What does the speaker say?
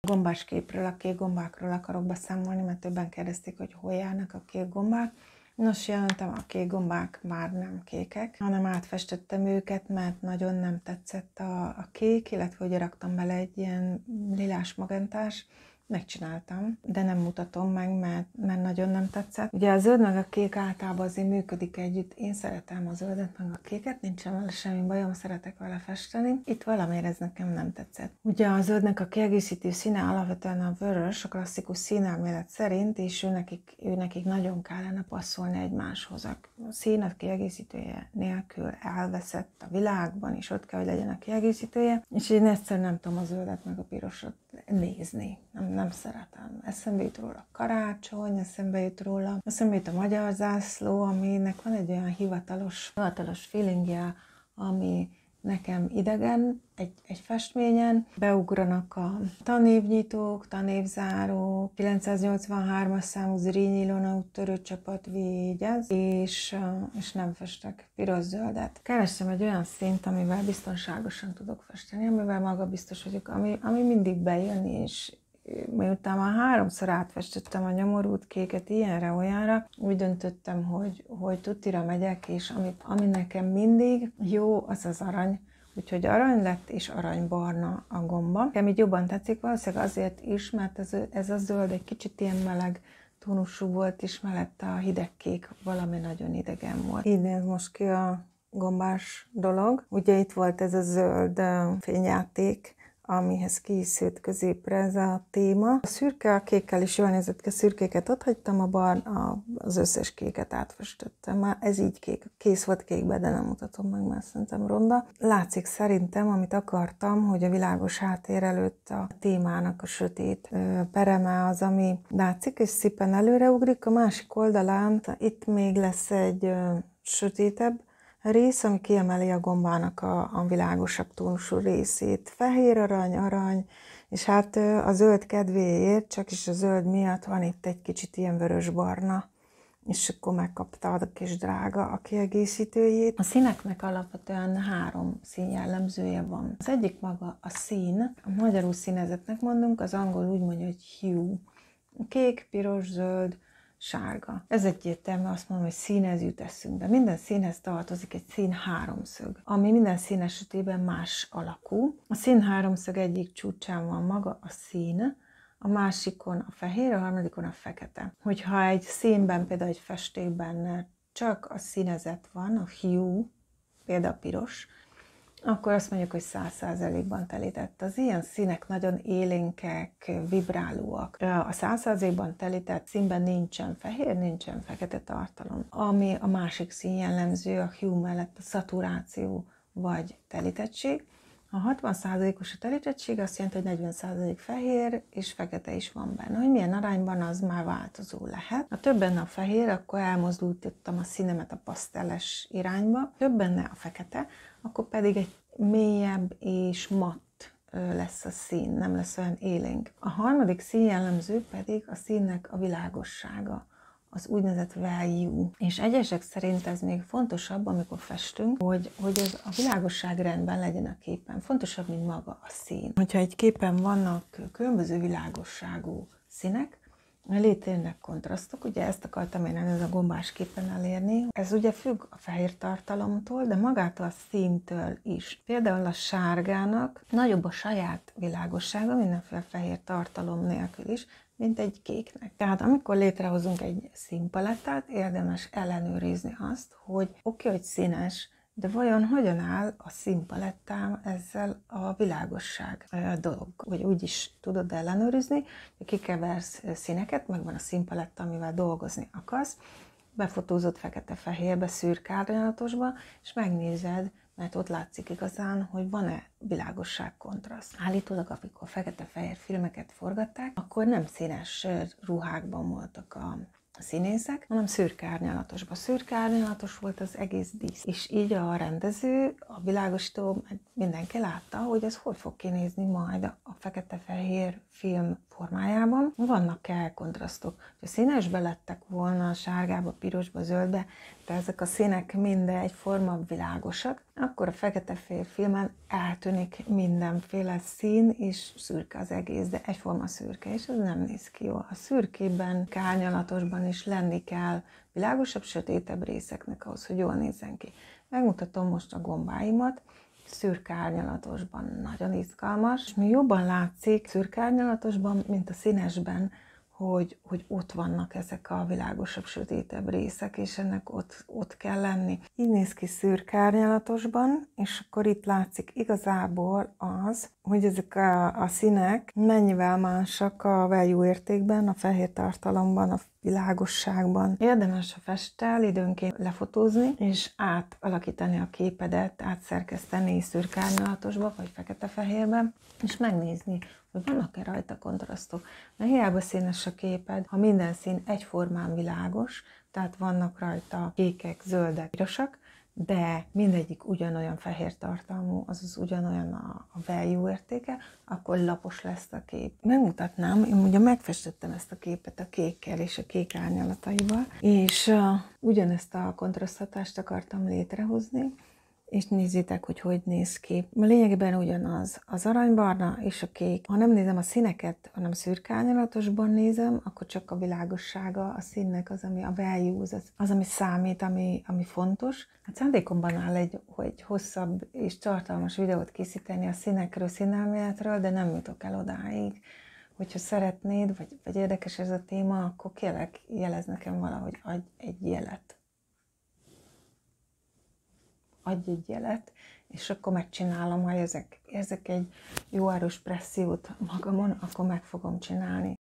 gombás képről, a kék gombákról akarok beszámolni, mert többen kérdezték, hogy hol járnak a kék gombák. Nos, jelentem, a kék gombák már nem kékek, hanem átfestettem őket, mert nagyon nem tetszett a kék, illetve hogy raktam bele egy ilyen lilás magentás. Megcsináltam, de nem mutatom meg, mert nagyon nem tetszett. Ugye a zöld meg a kék általában azért működik együtt. Én szeretem a zöldet meg a kéket, nincsen vele semmi bajom, szeretek vele festeni. Itt valamiért ez nekem nem tetszett. Ugye a zöldnek a kiegészítő színe alapvetően a vörös, a klasszikus színelmélet szerint, és ő nekik nagyon kellene passzolni egymáshoz. A szín a kiegészítője nélkül elveszett a világban, és ott kell, hogy legyen a kiegészítője. És én egyszerűen nem tudom a zöldet meg a pirosot nézni. Nem szeretem. Eszembe jut róla karácsony, eszembe jut a magyar zászló, aminek van egy olyan hivatalos feelingje, ami nekem idegen, egy festményen. Beugranak a tanévnyitók, tanévzárók, 983-as számú Zrínyi Ilona úttörő csapat vigyáz, és nem festek piros-zöldet. Kerestem egy olyan színt, amivel biztonságosan tudok festeni, amivel magabiztos vagyok, ami mindig bejön, és miután már 3-szor átfestettem a nyomorult kéket ilyenre-olyanra, úgy döntöttem, hogy tutira megyek, és ami nekem mindig jó, az az arany. Úgyhogy arany lett, és aranybarna a gomba. Nekem így jobban tetszik, valószínűleg azért is, mert ez a zöld egy kicsit ilyen meleg tónusú volt, és mellette a hideg kék valami nagyon idegen volt. Így néz most ki a gombás dolog. Ugye itt volt ez a zöld fényjáték, amihez készült középre ez a téma. A szürke, a kékkel is jól nézett ki, a szürkéket ott hagytam, az összes kéket átfestettem. Már ez így kék, kész volt kékbe, de nem mutatom meg, mert szerintem ronda. Látszik szerintem, amit akartam, hogy a világos háttér előtt a témának a sötét pereme az, ami látszik, és szépen előreugrik. A másik oldalán itt még lesz egy sötétebb rész, ami kiemeli a gombának a világosabb tónusú részét. Fehér arany, és hát a zöld kedvéért, csak is a zöld miatt van itt egy kicsit ilyen vörös-barna, és akkor megkapta a kis drága a kiegészítőjét. A színeknek alapvetően 3 színjellemzője van. Az egyik maga a szín, a magyarul színezetnek mondunk, az angol úgy mondja, hogy hue. Kék, piros, zöld, sárga. Ez egyértelmű, azt mondom, hogy színhez jut eszünkbe. Minden színhez tartozik egy szín háromszög, ami minden szín esetében más alakú. A szín háromszög egyik csúcsán van maga a szín, a másikon a fehér, a harmadikon a fekete. Hogyha egy színben, például egy festékben csak a színezet van, a hue, például a piros, akkor azt mondjuk, hogy 100%-ban telített. Az ilyen színek nagyon élénkek, vibrálóak. A 100%-ban telített színben nincsen fehér, nincsen fekete tartalom. Ami a másik szín jellemző, a hue mellett a szaturáció vagy telítettség. A 60%-os a telítettség azt jelenti, hogy 40% fehér és fekete is van benne. Hogy milyen arányban, az már változó lehet. Ha több benne a fehér, akkor elmozdultottam a színemet a pasztelles irányba. Több benne a fekete, akkor pedig egy mélyebb és matt lesz a szín, nem lesz olyan élénk. A harmadik színjellemző pedig a színnek a világossága, az úgynevezett value. És egyesek szerint ez még fontosabb, amikor festünk, hogy ez a világosság rendben legyen a képen. Fontosabb, mint maga a szín. Hogyha egy képen vannak különböző világosságú színek, létrejönnek kontrasztok, ugye ezt akartam én ez a gombás képen elérni. Ez ugye függ a fehér tartalomtól, de magától a színtől is. Például a sárgának nagyobb a saját világossága, mindenféle fehér tartalom nélkül is, mint egy kéknek. Tehát amikor létrehozunk egy színpalettát, érdemes ellenőrizni azt, hogy oké, hogy színes, de vajon hogyan áll a színpalettám ezzel a világosság dolog? Vagy úgy is tudod ellenőrizni, hogy kikeversz színeket, megvan a színpaletta, amivel dolgozni akarsz, befotózod fekete-fehérbe, szürke árnyalatosba, és megnézed, mert ott látszik igazán, hogy van-e világosság kontraszt. Állítólag, amikor fekete-fehér filmeket forgatták, akkor nem színes ruhákban voltak a színészek, hanem szürke árnyalatosban. Szürke árnyalatos volt az egész dísz. És így a rendező, a világosító, mindenki látta, hogy ez hogy fog kinézni majd a fekete-fehér film formájában. Vannak-e kontrasztok? Ha színesbe lettek volna, sárgába, pirosba, zöldbe, de ezek a színek mind egyforma világosak, akkor a fekete-fehér filmen eltűnik mindenféle szín, és szürke az egész, de egyforma szürke, és ez nem néz ki jól. A szürkében, árnyalatosban is lenni kell világosabb, sötétebb részeknek ahhoz, hogy jól nézzen ki. Megmutatom most a gombáimat, szürke árnyalatosban nagyon izgalmas, és még jobban látszik szürke árnyalatosban, mint a színesben, hogy ott vannak ezek a világosabb, sötétebb részek, és ennek ott kell lenni. Így néz ki szürke árnyalatosban, és akkor itt látszik igazából az, hogy ezek a színek mennyivel másak a value értékben, a fehér tartalomban, a világosságban. Érdemes a festtel időnként lefotózni, és átalakítani a képedet, átszerkeszteni szürke árnyalatosba, vagy fekete-fehérbe, és megnézni, hogy vannak-e rajta kontrasztok. Mert hiába színes a képed, ha minden szín egyformán világos, tehát vannak rajta kékek, zöldek, pirosak, de mindegyik ugyanolyan fehér tartalmú, azaz ugyanolyan a value értéke, akkor lapos lesz a kép. Megmutatnám, én ugye megfestettem ezt a képet a kékkel és a kék árnyalataival, és ugyanezt a kontraszthatást akartam létrehozni, és nézzétek, hogy néz ki. Lényegében ugyanaz az aranybarna és a kék. Ha nem nézem a színeket, hanem szürke árnyalatosban nézem, akkor csak a világossága a színnek az, ami a values, az ami számít, ami fontos. Hát szándékomban áll hogy hosszabb és tartalmas videót készíteni a színekről, színelméletről, de nem jutok el odáig. Hogyha szeretnéd, vagy érdekes ez a téma, akkor kérlek, jelezz nekem valahogy, adj egy jelet. Adj egy jelet, és akkor megcsinálom, ha érzek egy jó erős pressziót magamon, akkor meg fogom csinálni.